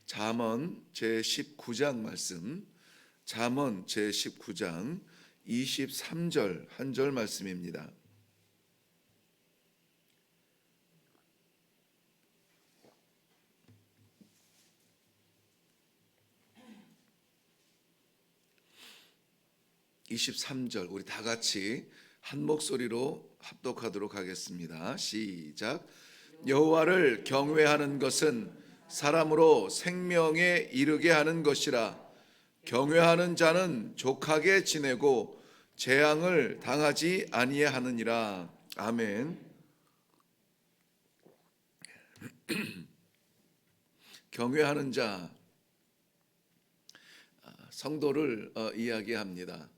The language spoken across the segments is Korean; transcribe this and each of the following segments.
잠언 제19장 말씀, 잠언 제19장 23절 한 절 말씀입니다. (23절) 우리 다 같이 한 목소리로 합독하도록 하겠습니다. 시작. 여호와를 경외하는 것은 사람으로 생명에 이르게 하는 것이라. 경외하는 자는 족하게 지내고 재앙을 당하지 아니하느니라. 아멘. 경외하는 자, 성도를 이야기합니다.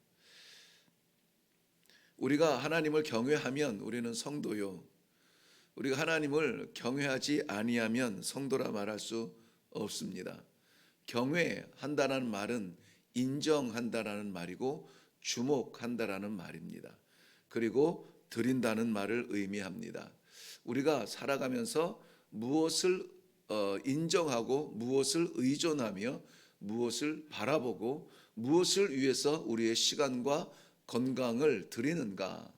우리가 하나님을 경외하면 우리는 성도요, 우리가 하나님을 경외하지 아니하면 성도라 말할 수 없습니다. 경외한다는 말은 인정한다라는 말이고 주목한다라는 말입니다. 그리고 드린다는 말을 의미합니다. 우리가 살아가면서 무엇을 인정하고 무엇을 의존하며 무엇을 바라보고 무엇을 위해서 우리의 시간과 건강을 드리는가,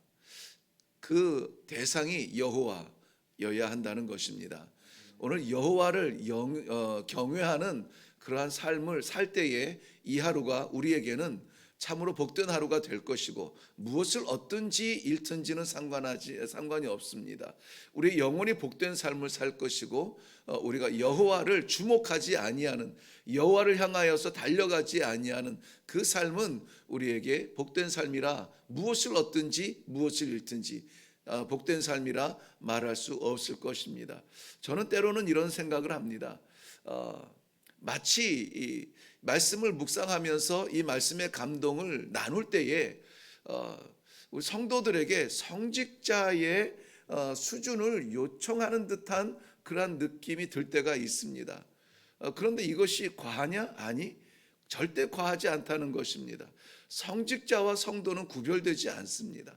그 대상이 여호와여야 한다는 것입니다. 오늘 여호와를 경외하는 그러한 삶을 살 때에 이 하루가 우리에게는 참으로 복된 하루가 될 것이고, 무엇을 얻든지 잃든지는 상관이 없습니다. 우리 영혼이 복된 삶을 살 것이고, 우리가 여호와를 주목하지 아니하는, 여호와를 향하여서 달려가지 아니하는 그 삶은 우리에게 복된 삶이라, 무엇을 얻든지 무엇을 잃든지 복된 삶이라 말할 수 없을 것입니다. 저는 때로는 이런 생각을 합니다. 마치 이 말씀을 묵상하면서 이 말씀의 감동을 나눌 때에 우리 성도들에게 성직자의 수준을 요청하는 듯한 그러한 느낌이 들 때가 있습니다. 그런데 이것이 과하냐? 아니, 절대 과하지 않다는 것입니다. 성직자와 성도는 구별되지 않습니다.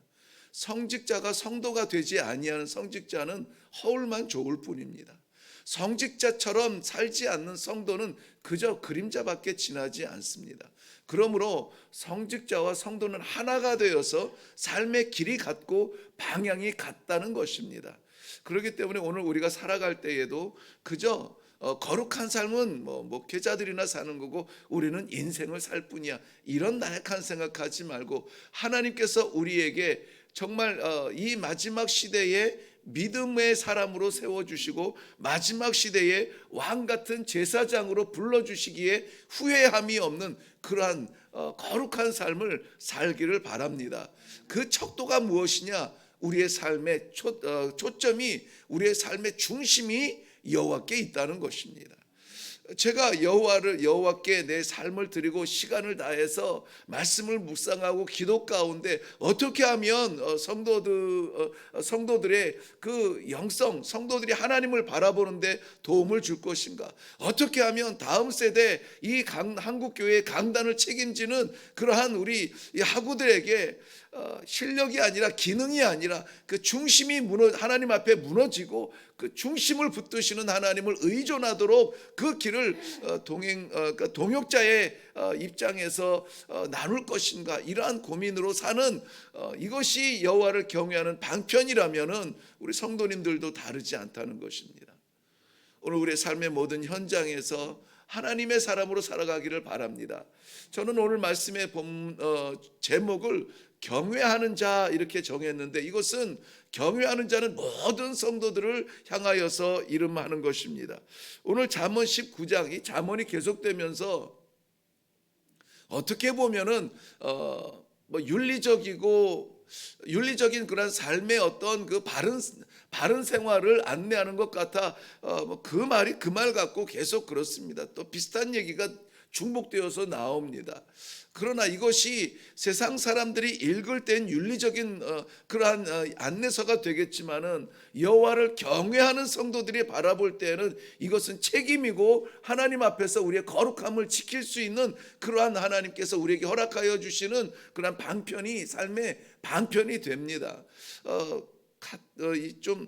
성직자가 성도가 되지 아니하는 성직자는 허울만 좋을 뿐입니다. 성직자처럼 살지 않는 성도는 그저 그림자밖에 지나지 않습니다. 그러므로 성직자와 성도는 하나가 되어서 삶의 길이 같고 방향이 같다는 것입니다. 그렇기 때문에 오늘 우리가 살아갈 때에도 그저 거룩한 삶은 목회자들이나 사는 거고 우리는 인생을 살 뿐이야, 이런 나약한 생각하지 말고, 하나님께서 우리에게 정말 이 마지막 시대에 믿음의 사람으로 세워주시고 마지막 시대에 왕같은 제사장으로 불러주시기에 후회함이 없는 그러한 거룩한 삶을 살기를 바랍니다. 그 척도가 무엇이냐? 우리의 삶의 초점이, 우리의 삶의 중심이 여호와께 있다는 것입니다. 제가 여호와께 내 삶을 드리고 시간을 다해서 말씀을 묵상하고 기도 가운데 어떻게 하면 성도들의 그 영성, 성도들이 하나님을 바라보는데 도움을 줄 것인가, 어떻게 하면 다음 세대 이 한국교회의 강단을 책임지는 그러한 우리 하구들에게 실력이 아니라 기능이 아니라 그 중심이 하나님 앞에 무너지고 그 중심을 붙드시는 하나님을 의존하도록 그 길을 동역자의 입장에서 나눌 것인가, 이러한 고민으로 사는 이것이 여호와를 경외하는 방편이라면은 우리 성도님들도 다르지 않다는 것입니다. 오늘 우리의 삶의 모든 현장에서 하나님의 사람으로 살아가기를 바랍니다. 저는 오늘 말씀의 제목을 경외하는 자 이렇게 정했는데, 이것은 경외하는 자는 모든 성도들을 향하여서 이름하는 것입니다. 오늘 잠언 19장, 이 잠언이 계속되면서 어떻게 보면은 윤리적인 그런 삶의 어떤 그 바른 생활을 안내하는 것 같아 그 말이 그 말 같고 계속 그렇습니다. 또 비슷한 얘기가 중복되어서 나옵니다. 그러나 이것이 세상 사람들이 읽을 땐 윤리적인 그러한 안내서가 되겠지만은 여호와를 경외하는 성도들이 바라볼 때는 이것은 책임이고 하나님 앞에서 우리의 거룩함을 지킬 수 있는 그러한 하나님께서 우리에게 허락하여 주시는 그러한 방편이, 삶의 방편이 됩니다. 좀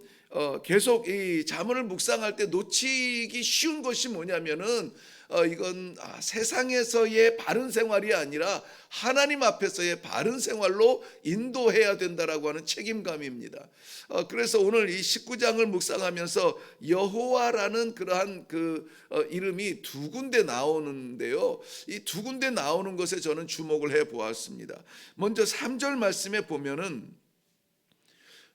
계속 이 잠언을 묵상할 때 놓치기 쉬운 것이 뭐냐면은 이건 세상에서의 바른 생활이 아니라 하나님 앞에서의 바른 생활로 인도해야 된다라고 하는 책임감입니다. 그래서 오늘 이 19장을 묵상하면서 여호와라는 그러한 이름이 두 군데 나오는데요. 이 두 군데 나오는 것에 저는 주목을 해 보았습니다. 먼저 3절 말씀에 보면은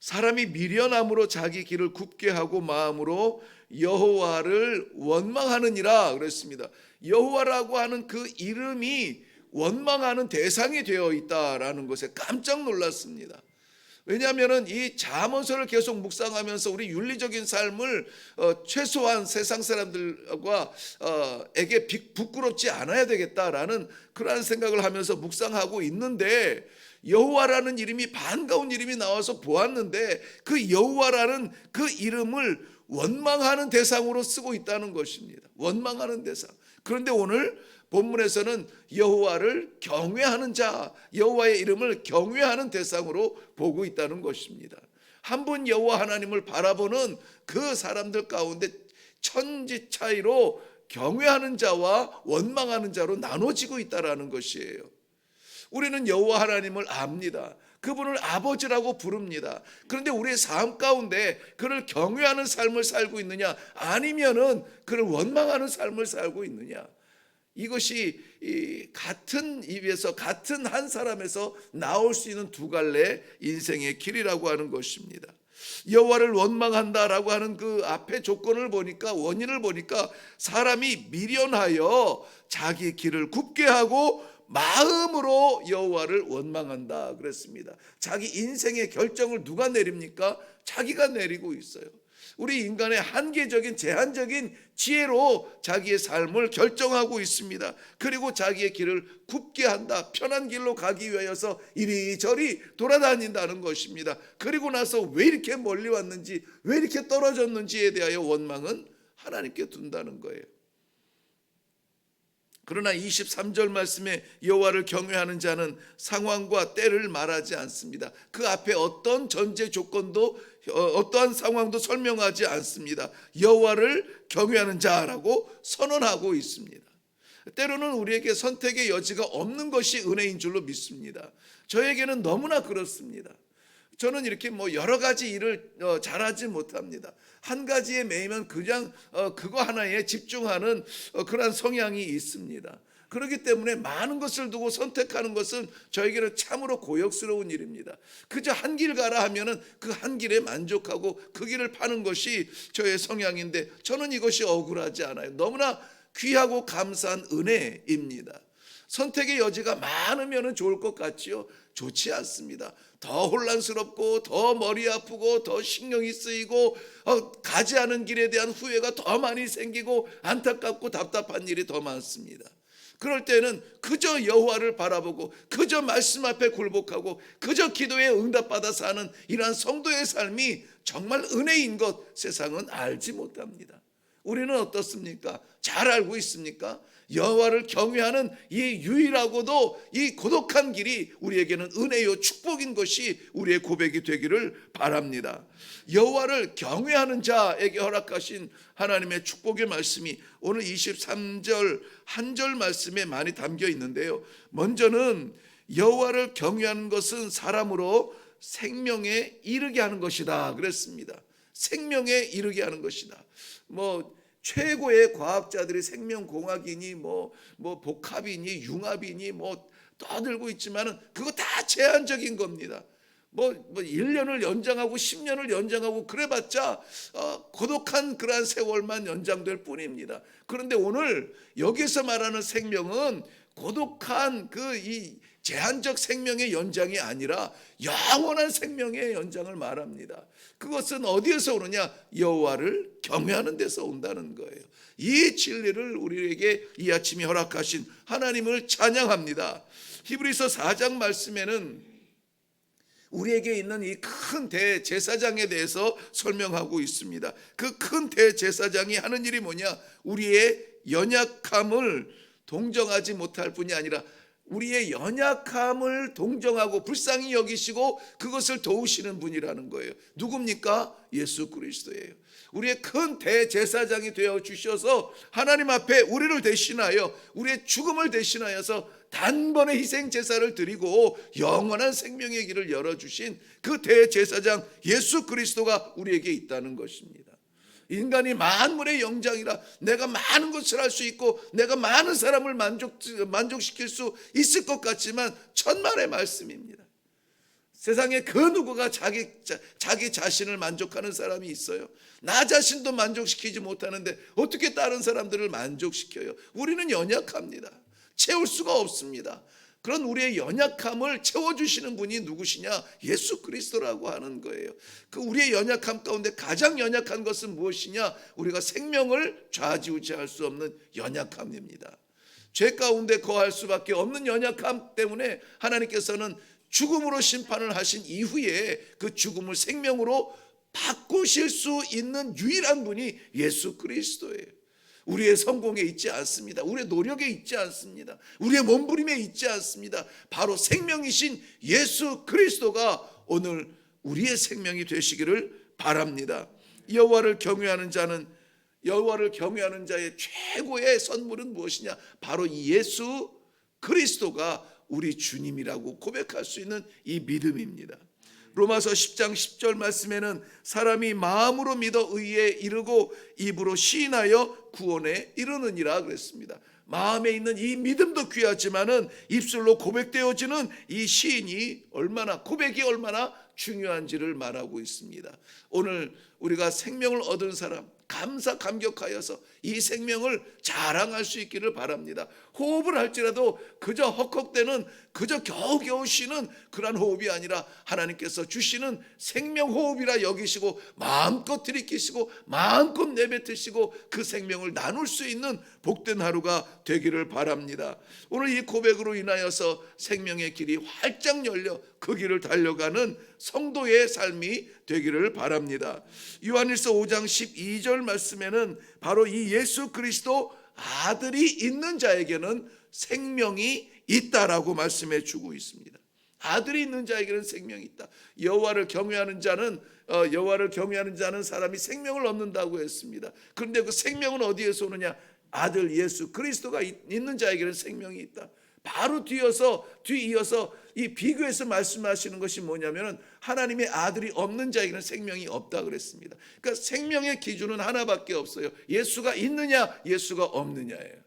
사람이 미련함으로 자기 길을 굽게 하고 마음으로 여호와를 원망하느니라 그랬습니다. 여호와라고 하는 그 이름이 원망하는 대상이 되어 있다라는 것에 깜짝 놀랐습니다. 왜냐하면은 이 잠언서를 계속 묵상하면서 우리 윤리적인 삶을 최소한 세상 사람들과 에게 부끄럽지 않아야 되겠다라는 그러한 생각을 하면서 묵상하고 있는데, 여호와라는 이름이 반가운 이름이 나와서 보았는데 그 여호와라는 그 이름을 원망하는 대상으로 쓰고 있다는 것입니다. 원망하는 대상. 그런데 오늘 본문에서는 여호와를 경외하는 자, 여호와의 이름을 경외하는 대상으로 보고 있다는 것입니다. 한 번 여호와 하나님을 바라보는 그 사람들 가운데 천지 차이로 경외하는 자와 원망하는 자로 나눠지고 있다라는 것이에요. 우리는 여호와 하나님을 압니다. 그분을 아버지라고 부릅니다. 그런데 우리의 삶 가운데 그를 경외하는 삶을 살고 있느냐, 아니면은 그를 원망하는 삶을 살고 있느냐, 이것이 같은 입에서 같은 한 사람에서 나올 수 있는 두 갈래 인생의 길이라고 하는 것입니다. 여호와를 원망한다라고 하는 그 앞에 조건을 보니까, 원인을 보니까 사람이 미련하여 자기 길을 굽게 하고 마음으로 여호와를 원망한다 그랬습니다. 자기 인생의 결정을 누가 내립니까? 자기가 내리고 있어요. 우리 인간의 한계적인 제한적인 지혜로 자기의 삶을 결정하고 있습니다. 그리고 자기의 길을 굽게 한다. 편한 길로 가기 위하여서 이리저리 돌아다닌다는 것입니다. 그리고 나서 왜 이렇게 멀리 왔는지, 왜 이렇게 떨어졌는지에 대하여 원망은 하나님께 둔다는 거예요. 그러나 23절 말씀에 여호와를 경외하는 자는 상황과 때를 말하지 않습니다. 그 앞에 어떤 전제 조건도 어떠한 상황도 설명하지 않습니다. 여호와를 경외하는 자라고 선언하고 있습니다. 때로는 우리에게 선택의 여지가 없는 것이 은혜인 줄로 믿습니다. 저에게는 너무나 그렇습니다. 저는 이렇게 여러 가지 일을 잘하지 못합니다. 한 가지에 매이면 그냥 그거 하나에 집중하는 그런 성향이 있습니다. 그렇기 때문에 많은 것을 두고 선택하는 것은 저에게는 참으로 고역스러운 일입니다. 그저 한 길 가라 하면은 그 한 길에 만족하고 그 길을 파는 것이 저의 성향인데, 저는 이것이 억울하지 않아요. 너무나 귀하고 감사한 은혜입니다. 선택의 여지가 많으면 좋을 것 같지요? 좋지 않습니다. 더 혼란스럽고 더 머리 아프고 더 신경이 쓰이고 가지 않은 길에 대한 후회가 더 많이 생기고 안타깝고 답답한 일이 더 많습니다. 그럴 때는 그저 여호와를 바라보고 그저 말씀 앞에 굴복하고 그저 기도에 응답받아 사는 이러한 성도의 삶이 정말 은혜인 것 세상은 알지 못합니다. 우리는 어떻습니까? 잘 알고 있습니까? 여호와를 경외하는 이 유일하고도 이 고독한 길이 우리에게는 은혜요 축복인 것이 우리의 고백이 되기를 바랍니다. 여호와를 경외하는 자에게 허락하신 하나님의 축복의 말씀이 오늘 23절 한 절 말씀에 많이 담겨 있는데요. 먼저는 여호와를 경외하는 것은 사람으로 생명에 이르게 하는 것이다 그랬습니다. 생명에 이르게 하는 것이다. 최고의 과학자들이 생명공학이니 복합이니 융합이니 떠들고 있지만은 그거 다 제한적인 겁니다. 1년을 연장하고 10년을 연장하고 그래봤자 고독한 그러한 세월만 연장될 뿐입니다. 그런데 오늘 여기서 말하는 생명은 고독한 이 제한적 생명의 연장이 아니라 영원한 생명의 연장을 말합니다. 그것은 어디에서 오느냐? 여호와를 경외하는 데서 온다는 거예요. 이 진리를 우리에게 이 아침에 허락하신 하나님을 찬양합니다. 히브리서 4장 말씀에는 우리에게 있는 이 큰 대제사장에 대해서 설명하고 있습니다. 그 큰 대제사장이 하는 일이 뭐냐? 우리의 연약함을 동정하지 못할 뿐이 아니라 우리의 연약함을 동정하고 불쌍히 여기시고 그것을 도우시는 분이라는 거예요. 누굽니까? 예수 그리스도예요. 우리의 큰 대제사장이 되어 주셔서 하나님 앞에 우리를 대신하여 우리의 죽음을 대신하여서 단번에 희생 제사를 드리고 영원한 생명의 길을 열어주신 그 대제사장 예수 그리스도가 우리에게 있다는 것입니다. 인간이 만물의 영장이라 내가 많은 것을 할 수 있고 내가 많은 사람을 만족시킬 수 있을 것 같지만 천만의 말씀입니다. 세상에 그 누구가 자기 자신을 만족하는 사람이 있어요? 나 자신도 만족시키지 못하는데 어떻게 다른 사람들을 만족시켜요? 우리는 연약합니다. 채울 수가 없습니다. 그런 우리의 연약함을 채워주시는 분이 누구시냐? 예수 그리스도라고 하는 거예요. 그 우리의 연약함 가운데 가장 연약한 것은 무엇이냐? 우리가 생명을 좌지우지할 수 없는 연약함입니다. 죄 가운데 거할 수밖에 없는 연약함 때문에 하나님께서는 죽음으로 심판을 하신 이후에 그 죽음을 생명으로 바꾸실 수 있는 유일한 분이 예수 그리스도예요. 우리의 성공에 있지 않습니다. 우리의 노력에 있지 않습니다. 우리의 몸부림에 있지 않습니다. 바로 생명이신 예수 그리스도가 오늘 우리의 생명이 되시기를 바랍니다. 여호와를 경외하는 자의 최고의 선물은 무엇이냐? 바로 예수 그리스도가 우리 주님이라고 고백할 수 있는 이 믿음입니다. 로마서 10장 10절 말씀에는 사람이 마음으로 믿어 의에 이르고 입으로 시인하여 구원에 이르느니라 그랬습니다. 마음에 있는 이 믿음도 귀하지만은 입술로 고백되어지는 이 시인이 고백이 얼마나 중요한지를 말하고 있습니다. 오늘 우리가 생명을 얻은 사람 감격하여서 이 생명을 자랑할 수 있기를 바랍니다. 호흡을 할지라도 그저 헉헉대는 그저 겨우겨우 쉬는 그런 호흡이 아니라 하나님께서 주시는 생명호흡이라 여기시고 마음껏 들이키시고 마음껏 내뱉으시고 그 생명을 나눌 수 있는 복된 하루가 되기를 바랍니다. 오늘 이 고백으로 인하여서 생명의 길이 활짝 열려 그 길을 달려가는 성도의 삶이 되기를 바랍니다. 요한일서 5장 12절 말씀에는 바로 이 예수 그리스도 아들이 있는 자에게는 생명이 있다라고 말씀해 주고 있습니다. 아들이 있는 자에게는 생명이 있다. 여호와를 경외하는 자는 사람이 생명을 얻는다고 했습니다. 그런데 그 생명은 어디에서 오느냐? 아들 예수 그리스도가 있는 자에게는 생명이 있다. 바로 뒤이어서 이 비교해서 말씀하시는 것이 뭐냐면 하나님의 아들이 없는 자에게는 생명이 없다 그랬습니다. 그러니까 생명의 기준은 하나밖에 없어요. 예수가 있느냐 예수가 없느냐예요.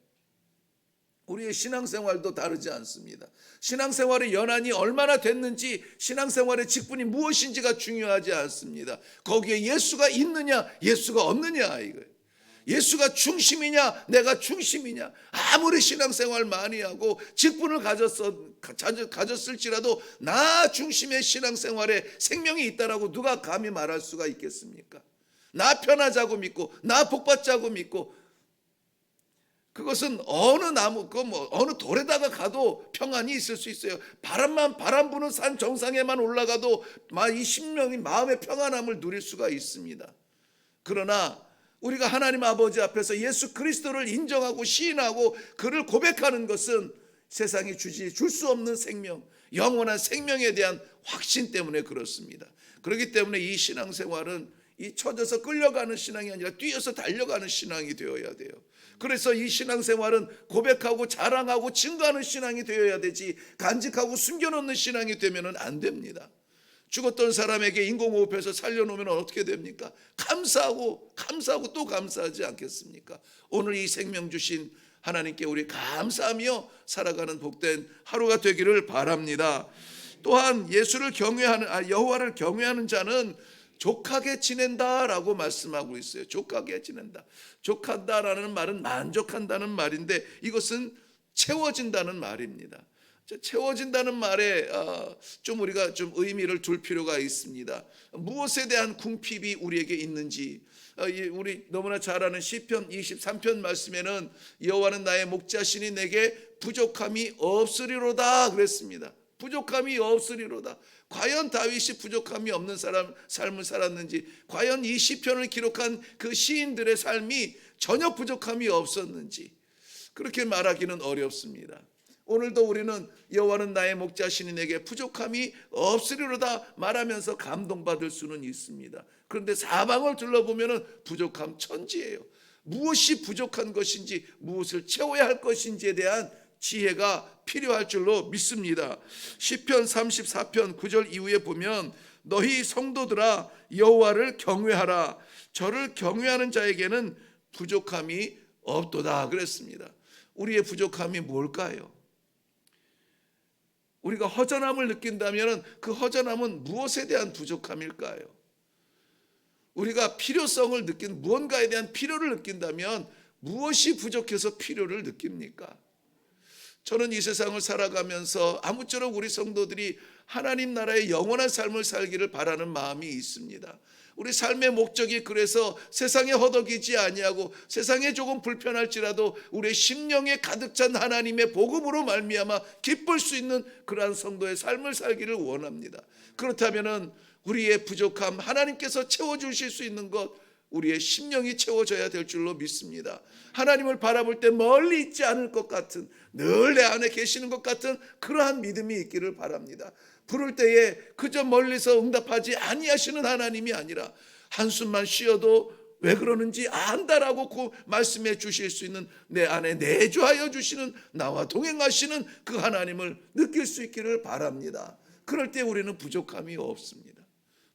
우리의 신앙생활도 다르지 않습니다. 신앙생활의 연한이 얼마나 됐는지 신앙생활의 직분이 무엇인지가 중요하지 않습니다. 거기에 예수가 있느냐 예수가 없느냐 이거예요. 예수가 중심이냐 내가 중심이냐. 아무리 신앙생활 많이 하고 직분을 가졌을지라도 나 중심의 신앙생활에 생명이 있다라고 누가 감히 말할 수가 있겠습니까? 나 편하자고 믿고 나 복받자고 믿고 그것은 어느 돌에다가 가도 평안이 있을 수 있어요. 바람 부는 산 정상에만 올라가도 이 심령이 마음의 평안함을 누릴 수가 있습니다. 그러나 우리가 하나님 아버지 앞에서 예수 그리스도를 인정하고 시인하고 그를 고백하는 것은 세상이 줄 수 없는 생명, 영원한 생명에 대한 확신 때문에 그렇습니다. 그렇기 때문에 이 신앙생활은 이 쳐져서 끌려가는 신앙이 아니라 뛰어서 달려가는 신앙이 되어야 돼요. 그래서 이 신앙생활은 고백하고 자랑하고 증거하는 신앙이 되어야 되지 간직하고 숨겨놓는 신앙이 되면 안 됩니다. 죽었던 사람에게 인공호흡해서 살려놓으면 어떻게 됩니까? 감사하고 또 감사하지 않겠습니까? 오늘 이 생명 주신 하나님께 우리 감사하며 살아가는 복된 하루가 되기를 바랍니다. 또한 여호와를 경외하는 자는 족하게 지낸다라고 말씀하고 있어요. 족하게 지낸다. 족한다라는 말은 만족한다는 말인데 이것은 채워진다는 말입니다. 채워진다는 말에 우리가 좀 의미를 둘 필요가 있습니다. 무엇에 대한 궁핍이 우리에게 있는지 우리 너무나 잘 아는 시편 23편 말씀에는 여호와는 나의 목자시니 내게 부족함이 없으리로다 그랬습니다. 부족함이 없으리로다. 과연 다윗이 부족함이 없는 삶을 살았는지, 과연 이 시편을 기록한 그 시인들의 삶이 전혀 부족함이 없었는지 그렇게 말하기는 어렵습니다. 오늘도 우리는 여호와는 나의 목자시니 내게 부족함이 없으리로다 말하면서 감동받을 수는 있습니다. 그런데 사방을 둘러보면 부족함 천지예요. 무엇이 부족한 것인지, 무엇을 채워야 할 것인지에 대한 지혜가 필요할 줄로 믿습니다. 시편 34편 9절 이후에 보면 너희 성도들아 여호와를 경외하라. 저를 경외하는 자에게는 부족함이 없도다 그랬습니다. 우리의 부족함이 뭘까요? 우리가 허전함을 느낀다면 그 허전함은 무엇에 대한 부족함일까요? 우리가 필요성을 느낀 무언가에 대한 필요를 느낀다면 무엇이 부족해서 필요를 느낍니까? 저는 이 세상을 살아가면서 아무쪼록 우리 성도들이 하나님 나라의 영원한 삶을 살기를 바라는 마음이 있습니다. 우리 삶의 목적이 그래서 세상에 허덕이지 아니하고 세상에 조금 불편할지라도 우리의 심령에 가득 찬 하나님의 복음으로 말미암아 기쁠 수 있는 그러한 성도의 삶을 살기를 원합니다. 그렇다면 우리의 부족함 하나님께서 채워주실 수 있는 것, 우리의 심령이 채워져야 될 줄로 믿습니다. 하나님을 바라볼 때 멀리 있지 않을 것 같은, 늘 내 안에 계시는 것 같은 그러한 믿음이 있기를 바랍니다. 부를 때에 그저 멀리서 응답하지 아니하시는 하나님이 아니라 한숨만 쉬어도 왜 그러는지 안다라고 말씀해 주실 수 있는 내 안에 내주하여 주시는, 나와 동행하시는 그 하나님을 느낄 수 있기를 바랍니다. 그럴 때 우리는 부족함이 없습니다.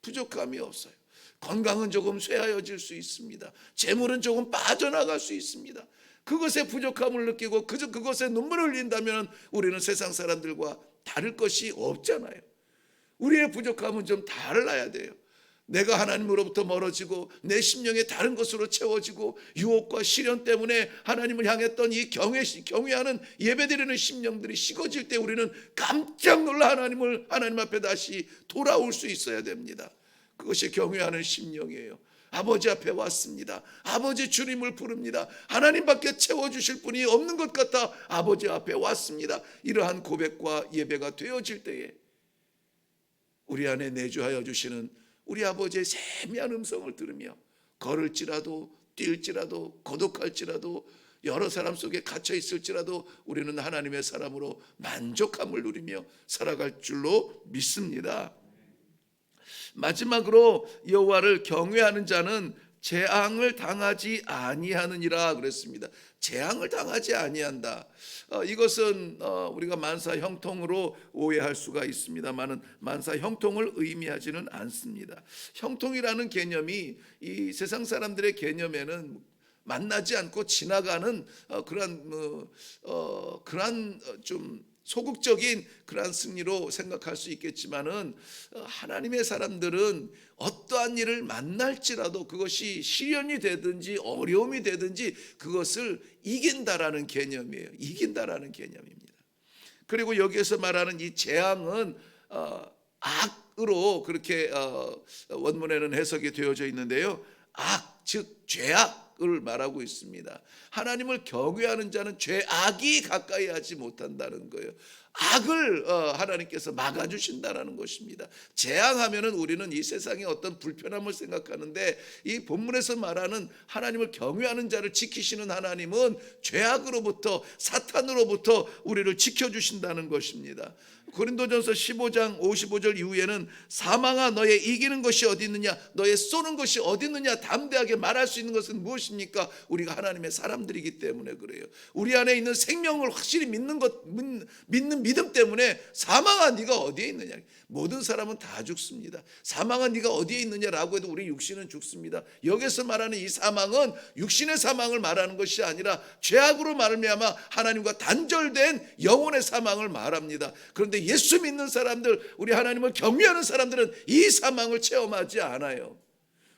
부족함이 없어요. 건강은 조금 쇠하여질 수 있습니다. 재물은 조금 빠져나갈 수 있습니다. 그것에 부족함을 느끼고 그것에 눈물을 흘린다면 우리는 세상 사람들과 다를 것이 없잖아요. 우리의 부족함은 좀 달라야 돼요. 내가 하나님으로부터 멀어지고 내 심령에 다른 것으로 채워지고 유혹과 시련 때문에 하나님을 향했던 이 경외하는 예배드리는 심령들이 식어질 때 우리는 깜짝 놀라 하나님 앞에 다시 돌아올 수 있어야 됩니다. 그것이 경외하는 심령이에요. 아버지 앞에 왔습니다. 아버지 주님을 부릅니다. 하나님밖에 채워주실 분이 없는 것 같아 아버지 앞에 왔습니다. 이러한 고백과 예배가 되어질 때에 우리 안에 내주하여 주시는 우리 아버지의 세미한 음성을 들으며 걸을지라도 뛸지라도 고독할지라도 여러 사람 속에 갇혀 있을지라도 우리는 하나님의 사람으로 만족함을 누리며 살아갈 줄로 믿습니다. 마지막으로 여호와를 경외하는 자는 재앙을 당하지 아니하느니라 그랬습니다. 재앙을 당하지 아니한다. 이것은 우리가 만사 형통으로 오해할 수가 있습니다만은 만사 형통을 의미하지는 않습니다. 형통이라는 개념이 이 세상 사람들의 개념에는 만나지 않고 지나가는 그러한 좀 소극적인 그러한 승리로 생각할 수 있겠지만은 하나님의 사람들은 어떠한 일을 만날지라도 그것이 시련이 되든지 어려움이 되든지 그것을 이긴다라는 개념이에요. 이긴다라는 개념입니다. 그리고 여기에서 말하는 이 재앙은 악으로 그렇게 원문에는 해석이 되어져 있는데요. 악, 즉 죄악을 말하고 있습니다. 하나님을 경외하는 자는 죄악이 가까이 하지 못한다는 거예요. 악을 하나님께서 막아주신다는 것입니다. 재앙하면은 우리는 이 세상의 어떤 불편함을 생각하는데 이 본문에서 말하는 하나님을 경외하는 자를 지키시는 하나님은 죄악으로부터 사탄으로부터 우리를 지켜주신다는 것입니다. 고린도전서 15장 55절 이후에는 사망아 너의 이기는 것이 어디 있느냐, 너의 쏘는 것이 어디 있느냐 담대하게 말할 수 있는 것은 무엇입니까? 우리가 하나님의 사람들이기 때문에 그래요. 우리 안에 있는 생명을 확실히 믿는 믿음 때문에 사망아 네가 어디에 있느냐. 모든 사람은 다 죽습니다. 사망아 네가 어디에 있느냐라고 해도 우리 육신은 죽습니다. 여기서 말하는 이 사망은 육신의 사망을 말하는 것이 아니라 죄악으로 말미암아 하나님과 단절된 영혼의 사망을 말합니다. 그런데 예수 믿는 사람들, 우리 하나님을 경외하는 사람들은 이 사망을 체험하지 않아요.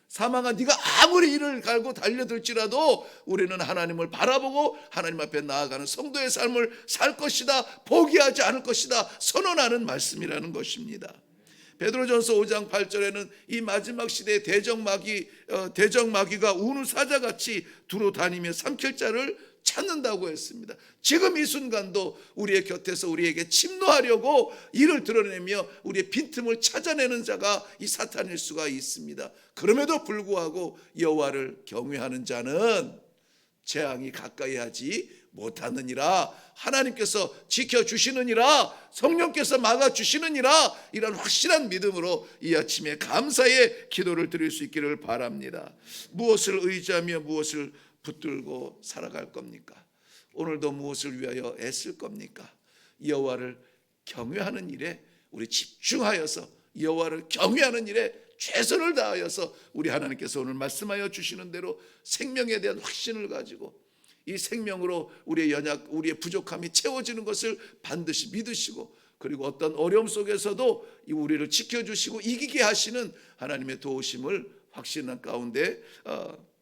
사망아 네가 아무리 이를 갈고 달려들지라도 우리는 하나님을 바라보고 하나님 앞에 나아가는 성도의 삶을 살 것이다, 포기하지 않을 것이다 선언하는 말씀이라는 것입니다. 베드로전서 5장 8절에는 이 마지막 시대의 대적마귀가 우는 사자같이 두루 다니며 삼킬 자를 찾는다고 했습니다. 지금 이 순간도 우리의 곁에서 우리에게 침노하려고 이를 드러내며 우리의 빈틈을 찾아내는 자가 이 사탄일 수가 있습니다. 그럼에도 불구하고 여호와를 경외하는 자는 재앙이 가까이 하지 못하느니라. 하나님께서 지켜주시느니라. 성령께서 막아주시느니라. 이런 확실한 믿음으로 이 아침에 감사의 기도를 드릴 수 있기를 바랍니다. 무엇을 의지하며 무엇을 붙들고 살아갈 겁니까? 오늘도 무엇을 위하여 애쓸 겁니까? 여호와를 경외하는 일에 우리 집중하여서 여호와를 경외하는 일에 최선을 다하여서 우리 하나님께서 오늘 말씀하여 주시는 대로 생명에 대한 확신을 가지고 이 생명으로 우리의 연약, 우리의 부족함이 채워지는 것을 반드시 믿으시고, 그리고 어떤 어려움 속에서도 우리를 지켜주시고 이기게 하시는 하나님의 도우심을 확신한 가운데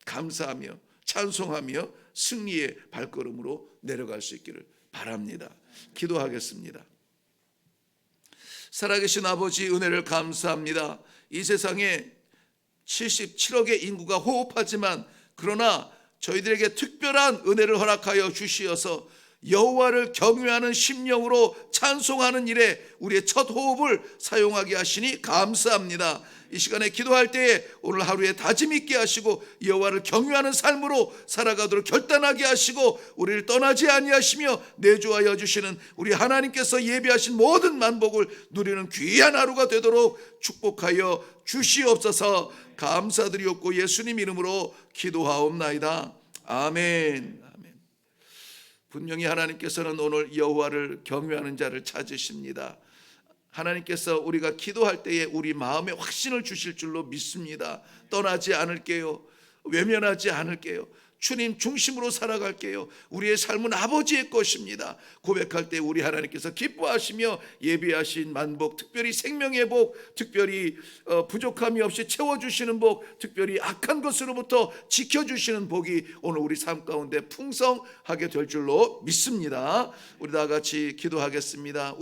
감사하며 찬송하며 승리의 발걸음으로 내려갈 수 있기를 바랍니다. 기도하겠습니다. 살아계신 아버지, 은혜를 감사합니다. 이 세상에 77억의 인구가 호흡하지만 그러나 저희들에게 특별한 은혜를 허락하여 주시어서 여호와를 경외하는 심령으로 찬송하는 일에 우리의 첫 호흡을 사용하게 하시니 감사합니다. 이 시간에 기도할 때에 오늘 하루에 다짐 있게 하시고 여호와를 경외하는 삶으로 살아가도록 결단하게 하시고 우리를 떠나지 아니하시며 내주하여 주시는 우리 하나님께서 예비하신 모든 만복을 누리는 귀한 하루가 되도록 축복하여 주시옵소서. 감사드리옵고 예수님 이름으로 기도하옵나이다. 아멘. 분명히 하나님께서는 오늘 여호와를 경외하는 자를 찾으십니다. 하나님께서 우리가 기도할 때에 우리 마음에 확신을 주실 줄로 믿습니다. 떠나지 않을게요. 외면하지 않을게요. 주님 중심으로 살아갈게요. 우리의 삶은 아버지의 것입니다. 고백할 때 우리 하나님께서 기뻐하시며 예비하신 만복, 특별히 생명의 복, 특별히 부족함이 없이 채워주시는 복, 특별히 악한 것으로부터 지켜주시는 복이 오늘 우리 삶 가운데 풍성하게 될 줄로 믿습니다. 우리 다 같이 기도하겠습니다.